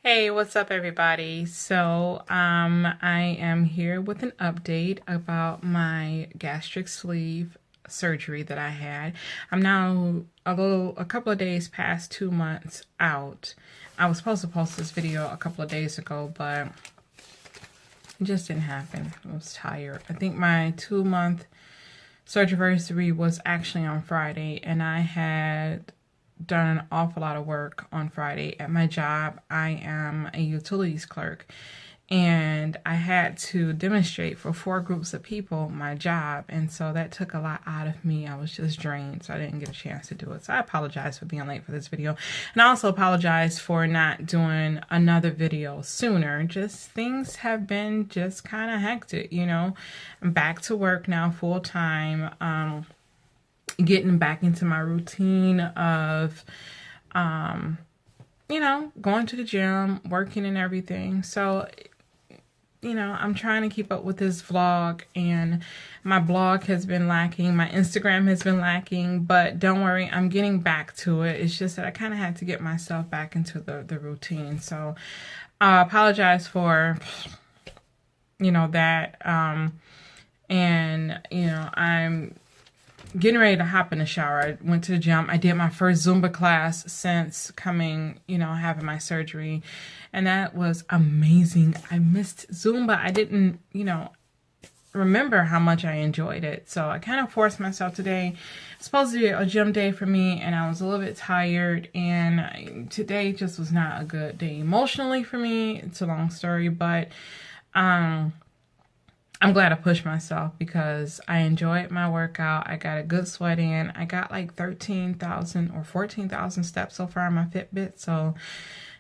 Hey, what's up everybody? I am here with an update about my gastric sleeve surgery that I had. I'm now a couple of days past 2 months out. I was supposed to post this video a couple of days ago, but it just didn't happen. I was tired. I think my 2-month surgery anniversary was actually on Friday, and I had done an awful lot of work on Friday at my job. I am a utilities clerk, and I had to demonstrate for 4 groups of people my job, and so that took a lot out of me. I was just drained, so I didn't get a chance to do it. So I apologize for being late for this video, and I also apologize for not doing another video sooner. Just things have been just kind of hectic, you know. I'm back to work now full time, getting back into my routine of, going to the gym, working and everything. So, I'm trying to keep up with this vlog, and my blog has been lacking. My Instagram has been lacking, but don't worry, I'm getting back to it. It's just that I kind of had to get myself back into the routine. So I apologize for, that. I'm getting ready to hop in the shower. I went to the gym. I did my first Zumba class since coming, having my surgery. And that was amazing. I missed Zumba. I didn't, remember how much I enjoyed it. So I kind of forced myself today. It's supposed to be a gym day for me, and I was a little bit tired. And today just was not a good day emotionally for me. It's a long story, but I'm glad I pushed myself because I enjoyed my workout. I got a good sweat in. I got like 13,000 or 14,000 steps so far on my Fitbit. So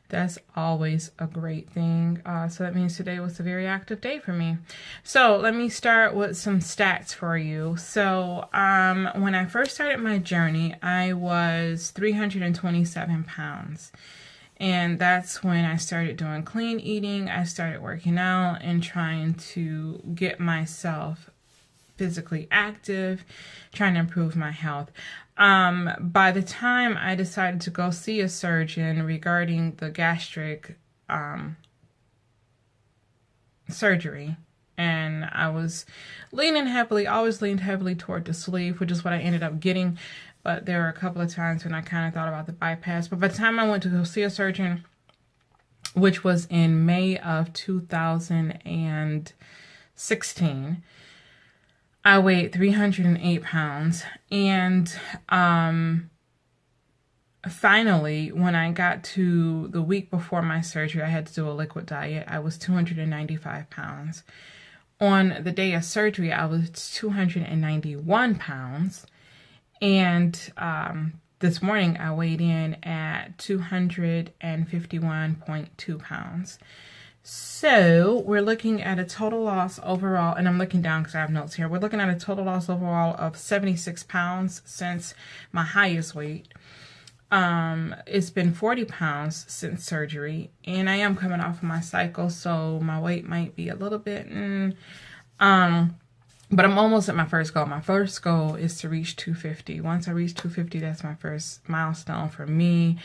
that's always a great thing. So that means today was a very active day for me. So let me start with some stats for you. So when I first started my journey, I was 327 pounds. And that's when I started doing clean eating. I started working out and trying to get myself physically active, trying to improve my health. By the time I decided to go see a surgeon regarding the gastric surgery, and I was always leaned heavily toward the sleeve, which is what I ended up getting. But there were a couple of times when I kind of thought about the bypass. But by the time I went to go see a surgeon, which was in May of 2016, I weighed 308 pounds. And finally, when I got to the week before my surgery, I had to do a liquid diet. I was 295 pounds. On the day of surgery, I was 291 pounds. And this morning I weighed in at 251.2 pounds. So we're looking at a total loss overall, and I'm looking down because I have notes here. We're looking at a total loss overall of 76 pounds since my highest weight. It's been 40 pounds since surgery, and I am coming off of my cycle, so my weight might be a little bit, but I'm almost at my first goal. My first goal is to reach 250. Once I reach 250, that's my first milestone for me.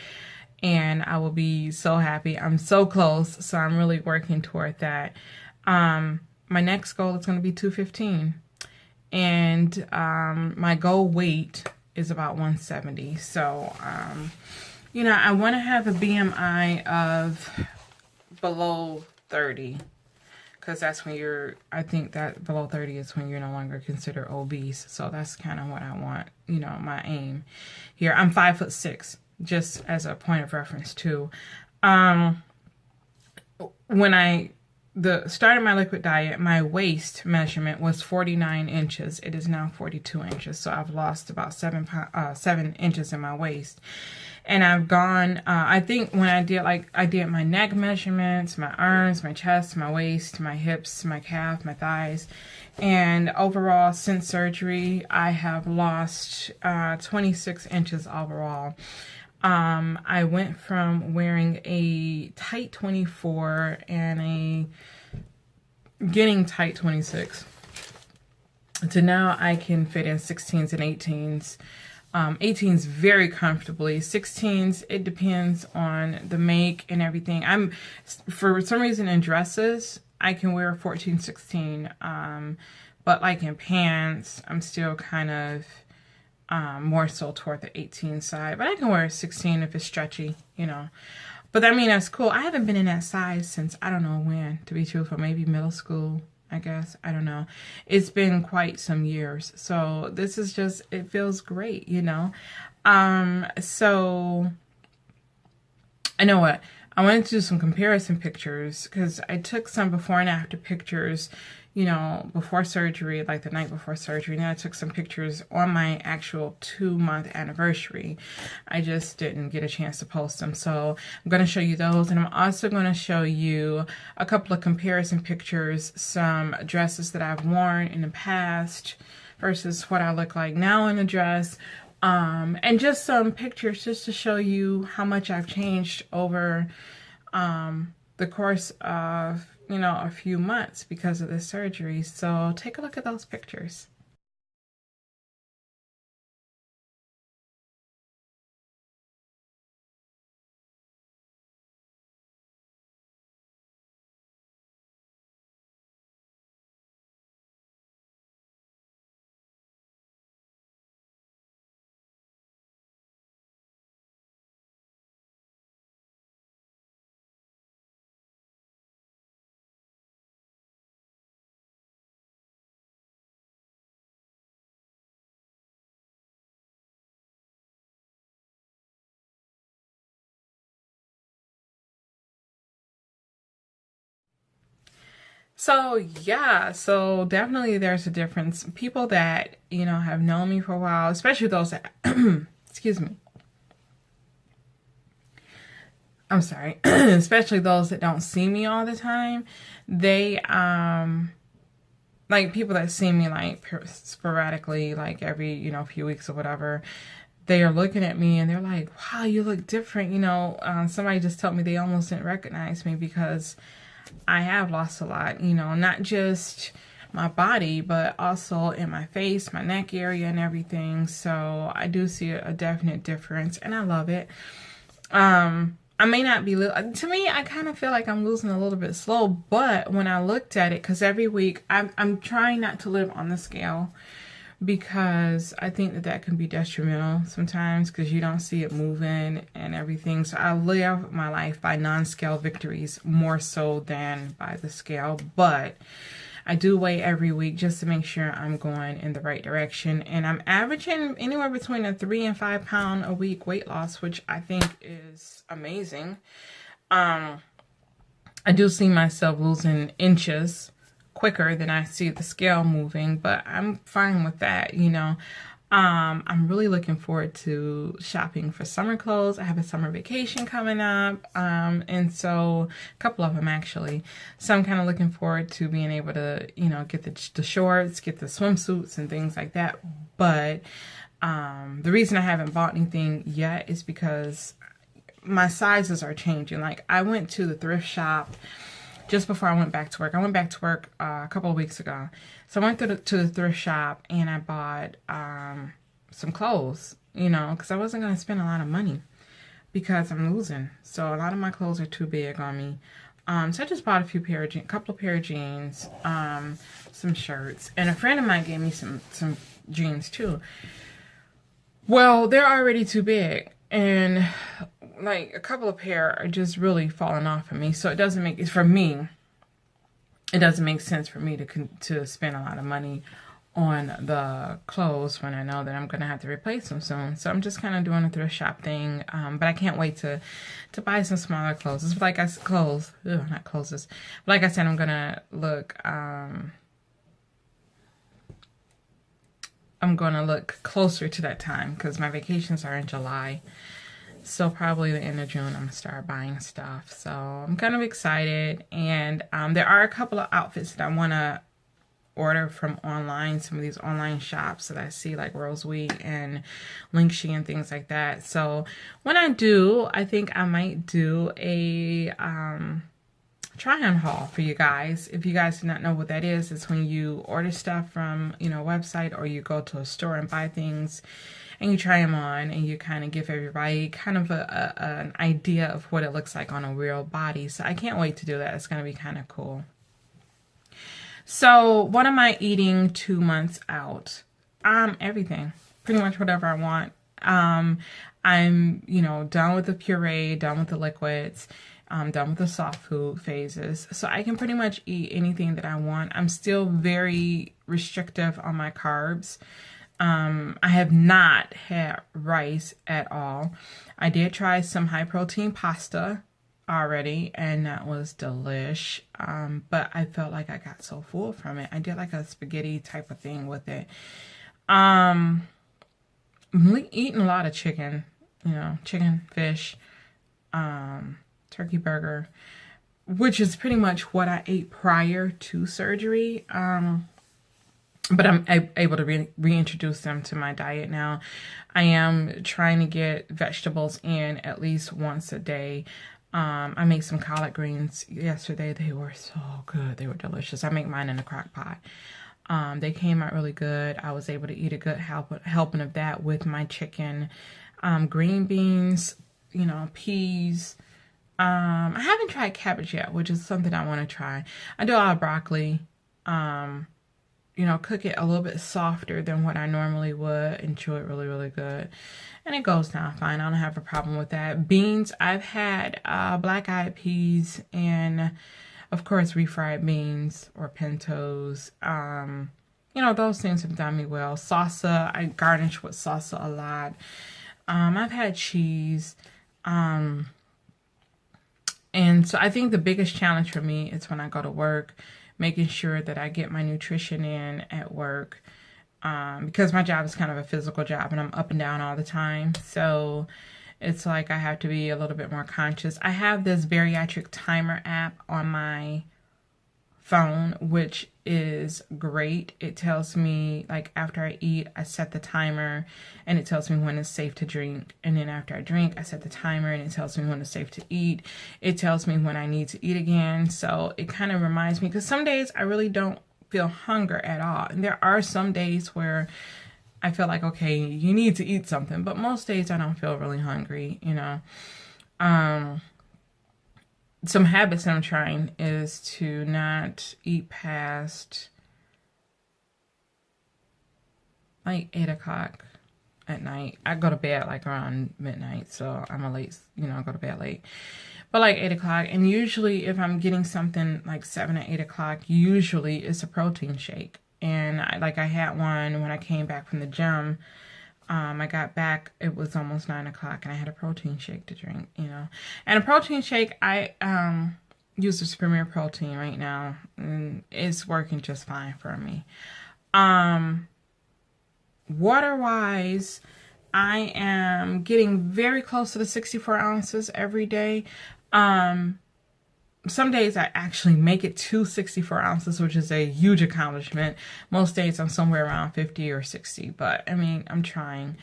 And I will be so happy. I'm so close. So I'm really working toward that. My next goal is going to be 215. And my goal weight is about 170. So, I want to have a BMI of below 30. Because that's when I think that below 30 is when you're no longer considered obese. So that's kind of what I want, my aim here. I'm 5'6", just as a point of reference too. When the start of my liquid diet, my waist measurement was 49 inches. It is now 42 inches. So I've lost about 7 inches in my waist. And I've gone, I think when I did my neck measurements, my arms, my chest, my waist, my hips, my calf, my thighs. And overall, since surgery, I have lost 26 inches overall. I went from wearing a tight 24 and getting tight 26 to now I can fit in 16s and 18s. 18s very comfortably. 16s, it depends on the make and everything. For some reason in dresses, I can wear 14, 16. But like in pants, I'm still kind of more so toward the 18 side. But I can wear a 16 if it's stretchy, you know. But I mean, that's cool. I haven't been in that size since I don't know when, to be truthful, maybe middle school, I guess. I don't know. It's been quite some years. So this is just, it feels great, you know. So I know what. I wanted to do some comparison pictures because I took some before and after pictures, you know, before surgery, like the night before surgery. And then I took some pictures on my actual 2-month anniversary. I just didn't get a chance to post them. So I'm going to show you those. And I'm also going to show you a couple of comparison pictures, some dresses that I've worn in the past versus what I look like now in a dress. And just some pictures just to show you how much I've changed over the course of, you know, a few months because of this surgery. So take a look at those pictures. So yeah, so definitely there's a difference. People that, you know, have known me for a while, especially those that, excuse me, I'm sorry, especially those that don't see me all the time, they, like people that see me like sporadically, like every, you know, few weeks or whatever, they are looking at me and they're like, wow, you look different. You know, somebody just told me they almost didn't recognize me because I have lost a lot, you know, not just my body, but also in my face, my neck area and everything. So I do see a definite difference and I love it. I may not be, to me, I kind of feel like I'm losing a little bit slow, but when I looked at it, because every week I'm trying not to live on the scale because I think that that can be detrimental sometimes because you don't see it moving and everything. So I live my life by non-scale victories more so than by the scale, but I do weigh every week just to make sure I'm going in the right direction. And I'm averaging anywhere between a 3 and 5 pound a week weight loss, which I think is amazing. I do see myself losing inches quicker than I see the scale moving, but I'm fine with that, you know. I'm really looking forward to shopping for summer clothes. I have a summer vacation coming up, and so a couple of them actually. So I'm kind of looking forward to being able to, you know, get the shorts, get the swimsuits and things like that. But the reason I haven't bought anything yet is because my sizes are changing. Like I went to the thrift shop just before I went back to work. I went back to work a couple of weeks ago. So I went to the thrift shop and I bought some clothes, you know, because I wasn't going to spend a lot of money because I'm losing. So a lot of my clothes are too big on me. So I just bought a couple of pair of jeans, some shirts, and a friend of mine gave me some jeans too. Well, they're already too big, and like a couple of pair are just really falling off of me. So it doesn't make, for me, it doesn't make sense for me to spend a lot of money on the clothes when I know that I'm going to have to replace them soon. So I'm just kind of doing a thrift shop thing. But I can't wait to buy some smaller clothes. It's like not clothes. Like I said, I'm going to look, I'm going to look closer to that time because my vacations are in July. So probably the end of June, I'm going to start buying stuff. So I'm kind of excited. And there are a couple of outfits that I want to order from online. Some of these online shops that I see like Roseweek and Linkshe and things like that. So when I do, I think I might do a try-on haul for you guys. If you guys do not know what that is, it's when you order stuff from, you know, a website or you go to a store and buy things and you try them on, and you kind of give everybody kind of an idea of what it looks like on a real body. So I can't wait to do that. It's going to be kind of cool. So what am I eating 2 months out? Everything, pretty much whatever I want. I'm, you know, done with the puree, done with the liquids, done with the soft food phases. So I can pretty much eat anything that I want. I'm still very restrictive on my carbs. I have not had rice at all. I did try some high protein pasta already, and that was delish. But I felt like I got so full from it. I did like a spaghetti type of thing with it. I'm eating a lot of chicken, you know, chicken, fish, turkey burger, which is pretty much what I ate prior to surgery. But I'm able to reintroduce them to my diet now. I am trying to get vegetables in at least once a day. I made some collard greens yesterday. They were so good. They were delicious. I make mine in a crock pot. They came out really good. I was able to eat a good helping of that with my chicken. Green beans, you know, peas. I haven't tried cabbage yet, which is something I want to try. I do a lot of broccoli. You know, cook it a little bit softer than what I normally would and chew it really, really good. And it goes down fine. I don't have a problem with that. Beans, I've had black-eyed peas and, of course, refried beans or pintos. You know, those things have done me well. Salsa, I garnish with salsa a lot. I've had cheese. And so I think the biggest challenge for me is when I go to work, making sure that I get my nutrition in at work. Because my job is kind of a physical job and I'm up and down all the time. So it's like I have to be a little bit more conscious. I have this Bariatric Timer app on my phone, which is great. It tells me, like, after I eat, I set the timer and it tells me when it's safe to drink. And then after I drink, I set the timer and it tells me when it's safe to eat. It tells me when I need to eat again. So it kind of reminds me, because some days I really don't feel hunger at all. And there are some days where I feel like, okay, you need to eat something. But most days I don't feel really hungry, you know. Some habits I'm trying is to not eat past like 8 o'clock at night. I go to bed like around midnight, so I'm a late, you know, I go to bed late. But like 8 o'clock, and usually if I'm getting something like 7 or 8 o'clock, usually it's a protein shake. And I had one when I came back from the gym. I got back, it was almost 9 o'clock, and I had a protein shake to drink, you know. And a protein shake, I use this Premier Protein right now, and it's working just fine for me. Water-wise, I am getting very close to the 64 ounces every day. Some days I actually make it to 64 ounces, which is a huge accomplishment. Most days I'm somewhere around 50 or 60, but I mean, I'm trying.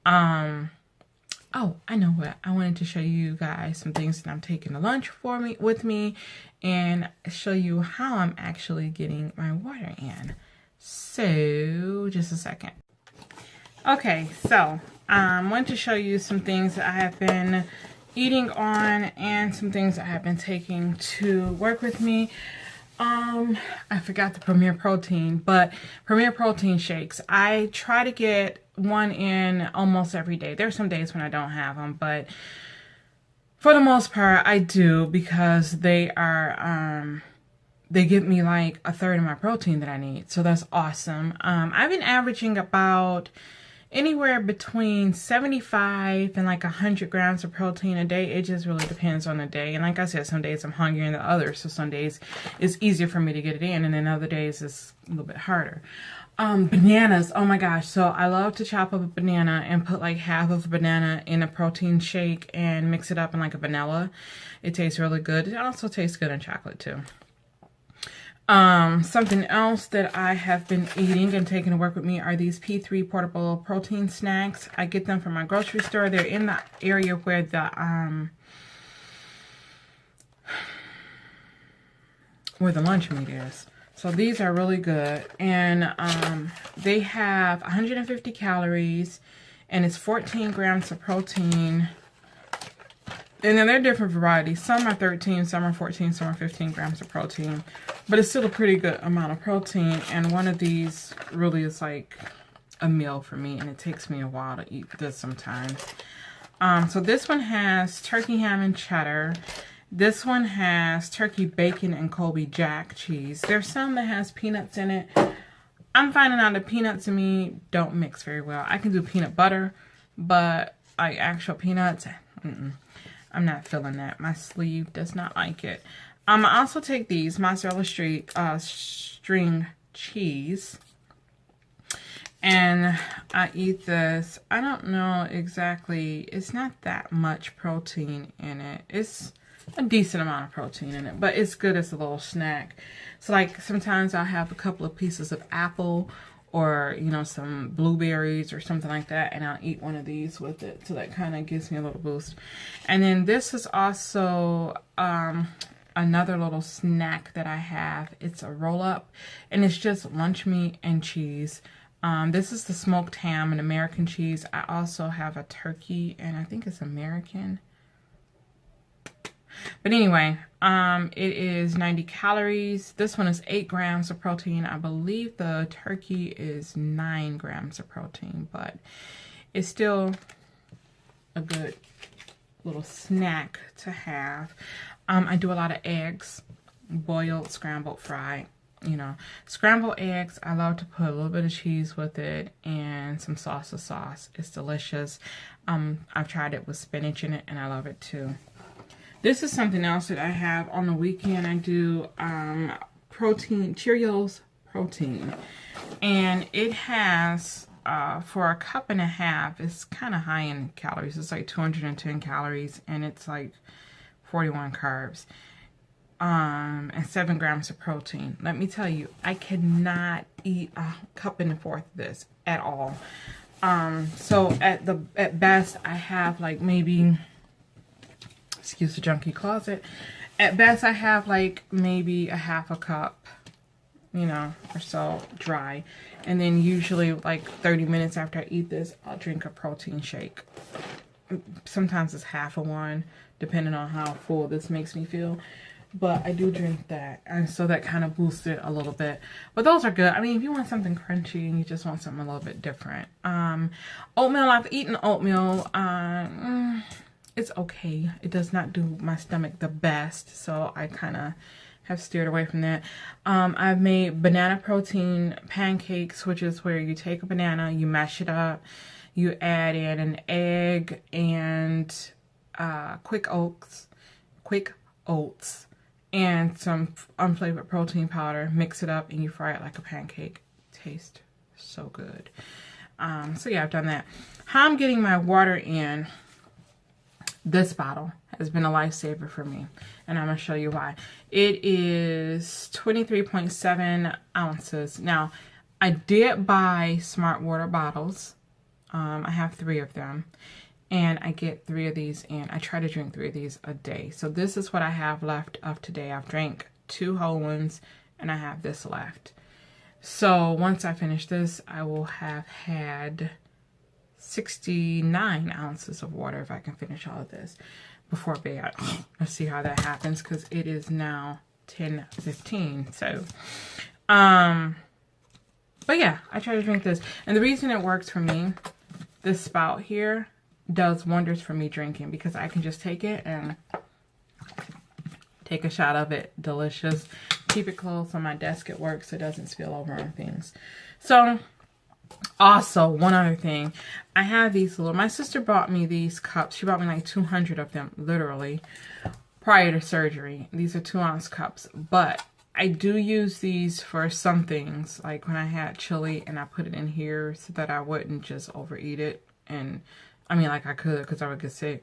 Oh, I know what. I wanted to show you guys some things that I'm taking to lunch with me and show you how I'm actually getting my water in. So, just a second. Okay, so I want to show you some things that I have been eating on and some things I have been taking to work with me. I forgot the Premier Protein, but Premier Protein shakes. I try to get one in almost every day. There's some days when I don't have them, but for the most part, I do, because they are, they give me like a third of my protein that I need. So that's awesome. I've been averaging about anywhere between 75 and like 100 grams of protein a day. It just really depends on the day. And like I said, some days I'm hungrier than the others. So some days it's easier for me to get it in, and then other days it's a little bit harder. Bananas. Oh my gosh. So I love to chop up a banana and put like half of a banana in a protein shake and mix it up in like a vanilla. It tastes really good. It also tastes good in chocolate too. Something else that I have been eating and taking to work with me are these P3 portable protein snacks. I get them from my grocery store. They're in the area where the lunch meat is. So these are really good, and they have 150 calories and it's 14 grams of protein. And then there are different varieties. Some are 13, some are 14, some are 15 grams of protein. But it's still a pretty good amount of protein. And one of these really is like a meal for me. And it takes me a while to eat this sometimes. So this one has turkey ham and cheddar. This one has turkey bacon and Colby Jack cheese. There's some that has peanuts in it. I'm finding out that peanuts and me don't mix very well. I can do peanut butter, but like actual peanuts, I'm not feeling that. My sleeve does not like it. I also take these mozzarella string cheese. And I eat this. I don't know exactly. It's not that much protein in it. It's a decent amount of protein in it. But it's good as a little snack. So like sometimes I'll have a couple of pieces of apple. Or, you know, some blueberries or something like that. And I'll eat one of these with it. So that kind of gives me a little boost. And then this is also another little snack that I have. It's a roll-up. And it's just lunch meat and cheese. This is the smoked ham and American cheese. I also have a turkey. And I think it's American. But anyway, it is 90 calories. This one is 8 grams of protein. I believe the turkey is 9 grams of protein, but it's still a good little snack to have. I do a lot of eggs, boiled, scrambled, fried. You know, scrambled eggs, I love to put a little bit of cheese with it and some salsa sauce. It's delicious. I've tried it with spinach in it, and I love it too. This is something else that I have on the weekend. I do protein, Cheerios protein. And it has, for a cup and a half, it's kind of high in calories. It's like 210 calories and it's like 41 carbs. And 7 grams of protein. Let me tell you, I cannot eat a cup and a fourth of this at all. So at best, I have like maybe... Excuse the junky closet. At best, I have like maybe a half a cup, you know, or so dry. And then usually like 30 minutes after I eat this, I'll drink a protein shake. Sometimes it's half of one, depending on how full this makes me feel. But I do drink that. And so that kind of boosts it a little bit. But those are good. I mean, if you want something crunchy and you just want something a little bit different. Oatmeal, I've eaten oatmeal. It's okay. It does not do my stomach the best, so I kind of have steered away from that. I've made banana protein pancakes, which is where you take a banana, you mash it up, you add in an egg and quick oats, and some unflavored protein powder. Mix it up and you fry it like a pancake. Tastes so good. So yeah, I've done that. How I'm getting my water in. This bottle has been a lifesaver for me, and I'm going to show you why. It is 23.7 ounces. Now, I did buy Smart Water bottles. I have 3 of them, and I get 3 of these in. I try to drink 3 of these a day. So this is what I have left of today. I've drank 2 whole ones, and I have this left. So once I finish this, I will have had 69 ounces of water if I can finish all of this before bed. Let's see how that happens because it is now 10:15. So, but yeah, I try to drink this. And the reason it works for me, this spout here does wonders for me drinking because I can just take it and take a shot of it. Delicious. Keep it close on my desk at work so it doesn't spill over on things. So, also, one other thing, I have these little, my sister bought me these cups. She bought me like 200 of them, literally, prior to surgery. These are 2-ounce cups, but I do use these for some things, like when I had chili and I put it in here so that I wouldn't just overeat it. And I mean, like I could because I would get sick,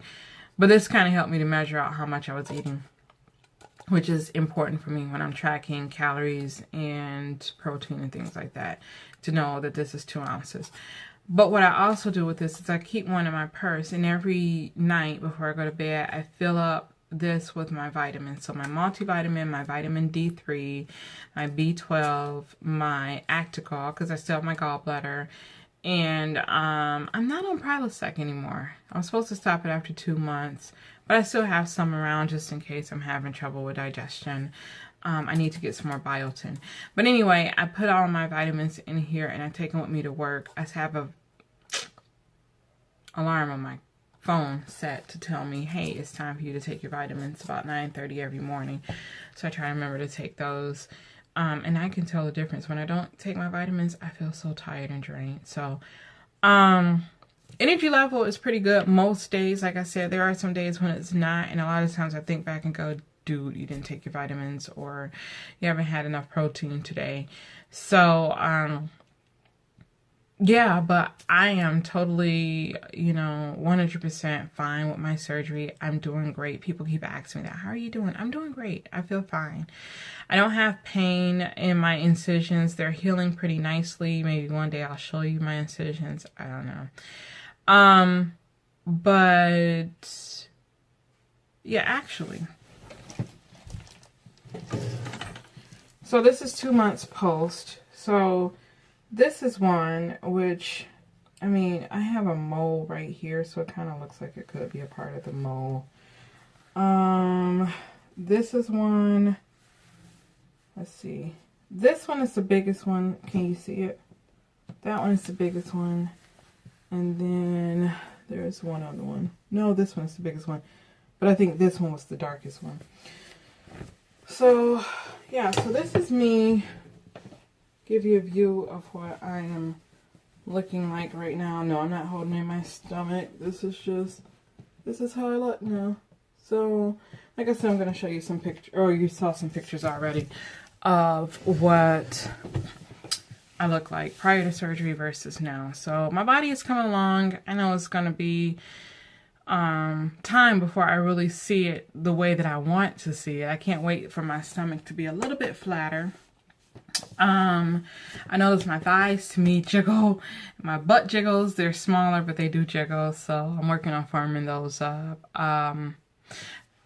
but this kind of helped me to measure out how much I was eating, which is important for me when I'm tracking calories and protein and things like that, to know that this is 2 ounces. But what I also do with this is I keep one in my purse, and every night before I go to bed, I fill up this with my vitamins. So my multivitamin, my vitamin D3, my B12, my Actical, because I still have my gallbladder, And I'm not on Prilosec anymore. I was supposed to stop it after 2 months, but I still have some around just in case I'm having trouble with digestion. I need to get some more biotin. But anyway, I put all my vitamins in here and I take them with me to work. I have a alarm on my phone set to tell me, hey, it's time for you to take your vitamins about 9:30 every morning. So I try to remember to take those. And I can tell the difference. When I don't take my vitamins, I feel so tired and drained. So energy level is pretty good most days. Like I said, there are some days when it's not. And a lot of times I think back and go, dude, you didn't take your vitamins, or you haven't had enough protein today. So yeah, but I am totally, 100% fine with my surgery. I'm doing great. People keep asking me that. How are you doing? I'm doing great. I feel fine. I don't have pain in my incisions. They're healing pretty nicely. Maybe one day I'll show you my incisions. I don't know. But yeah, actually. So this is 2 months post. So this is one which, I mean, I have a mole right here, so it kind of looks like it could be a part of the mole. This is one. Let's see. This one is the biggest one. Can you see it? That one is the biggest one. And then there's one other one. No, this one is the biggest one. But I think this one was the darkest one. So, yeah, so this is me. Give you a view of what I am looking like right now. No, I'm not holding in my stomach. This is how I look now. So, like I said, I'm going to show you some pictures, or you saw some pictures already of what I look like prior to surgery versus now. So, my body is coming along. I know it's going to be time before I really see it the way that I want to see it. I can't wait for my stomach to be a little bit flatter. I notice my thighs to me jiggle, my butt jiggles. They're smaller, but they do jiggle. So I'm working on firming those up.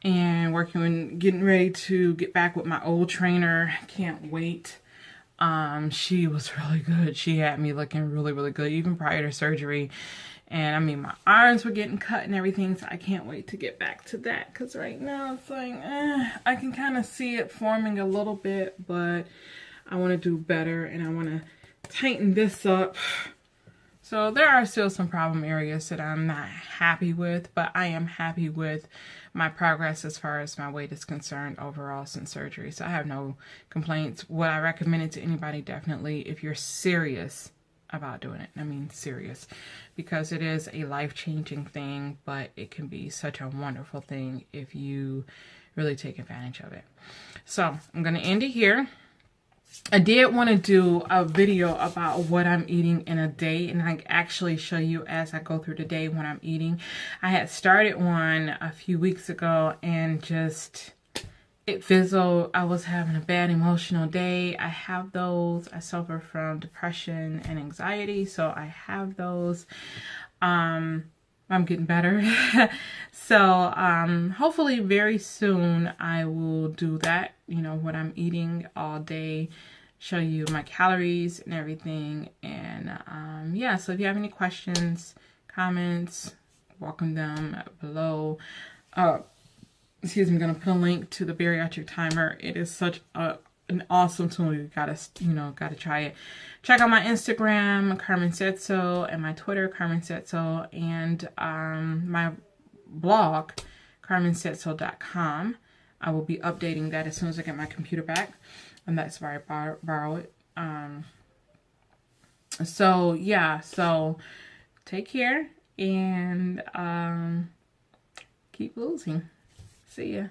And working on getting ready to get back with my old trainer. Can't wait. She was really good. She had me looking really, really good, even prior to surgery. And I mean, my arms were getting cut and everything, so I can't wait to get back to that. Because right now it's like, I can kind of see it forming a little bit, but I want to do better and I want to tighten this up. So there are still some problem areas that I'm not happy with, but I am happy with my progress as far as my weight is concerned overall since surgery. So I have no complaints. Would I recommend it to anybody? Definitely, if you're serious about doing it. I mean, serious, because it is a life-changing thing, but it can be such a wonderful thing if you really take advantage of it. So I'm going to end it here. I did want to do a video about what I'm eating in a day, and I actually show you as I go through the day what I'm eating. I had started one a few weeks ago and just it fizzled. I was having a bad emotional day. I have those. I suffer from depression and anxiety, so I have those. I'm getting better. So hopefully very soon I will do that, what I'm eating all day, show you my calories and everything. And yeah, so if you have any questions, comments, welcome them below. Excuse me, I'm going to put a link to the Bariatric Timer. It is such an awesome tool. You gotta try it. Check out my Instagram, Carmen Said So, and my Twitter, Carmen Said So, and my blog, carmensaidso.com. I will be updating that as soon as I get my computer back, and that's where I borrow it. So yeah, so take care and keep losing. See ya.